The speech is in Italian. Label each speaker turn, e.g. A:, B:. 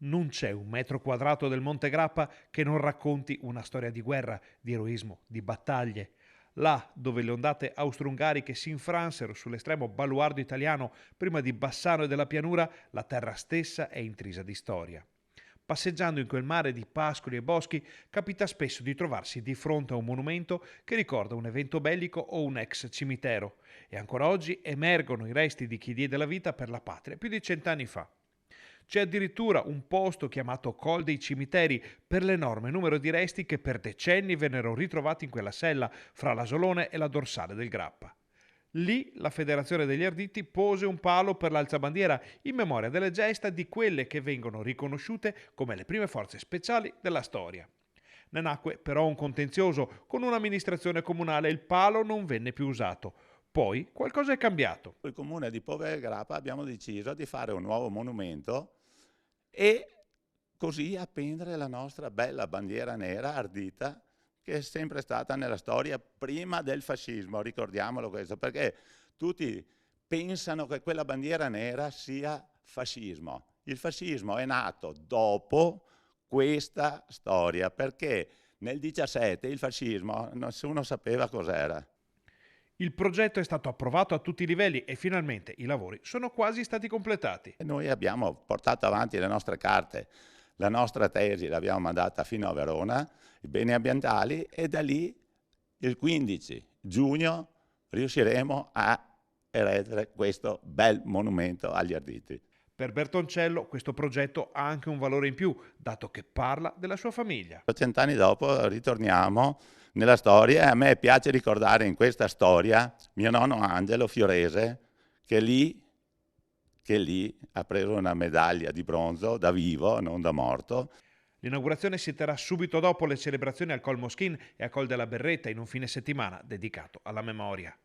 A: Non c'è un metro quadrato del Monte Grappa che non racconti una storia di guerra, di eroismo, di battaglie. Là dove le ondate austro-ungariche si infransero sull'estremo baluardo italiano prima di Bassano e della pianura, la terra stessa è intrisa di storia. Passeggiando in quel mare di pascoli e boschi, capita spesso di trovarsi di fronte a un monumento che ricorda un evento bellico o un ex cimitero, e ancora oggi emergono i resti di chi diede la vita per la patria più di 100 anni fa. C'è addirittura un posto chiamato Col dei Cimiteri per l'enorme numero di resti che per decenni vennero ritrovati in quella sella fra l'Asolone e la dorsale del Grappa. Lì la Federazione degli Arditi pose un palo per l'alzabandiera in memoria delle gesta di quelle che vengono riconosciute come le prime forze speciali della storia. Ne nacque però un contenzioso con un'amministrazione comunale e il palo non venne più usato. Poi qualcosa è cambiato.
B: Il comune di Povere Grappa abbiamo deciso di fare un nuovo monumento e così appendere la nostra bella bandiera nera ardita che è sempre stata nella storia prima del fascismo, ricordiamolo questo, perché tutti pensano che quella bandiera nera sia fascismo. Il fascismo è nato dopo questa storia, perché nel 17 il fascismo nessuno sapeva cos'era.
A: Il progetto è stato approvato a tutti i livelli e finalmente i lavori sono quasi stati completati.
B: E noi abbiamo portato avanti le nostre carte, la nostra tesi l'abbiamo mandata fino a Verona, i beni ambientali, e da lì il 15 giugno riusciremo a eredere questo bel monumento agli Arditi.
A: Per Bertoncello questo progetto ha anche un valore in più, dato che parla della sua famiglia.
B: 100 anni dopo ritorniamo nella storia e a me piace ricordare in questa storia mio nonno Angelo Fiorese che lì ha preso una medaglia di bronzo da vivo, non da morto.
A: L'inaugurazione si terrà subito dopo le celebrazioni al Col Moschin e a Col della Berretta in un fine settimana dedicato alla memoria.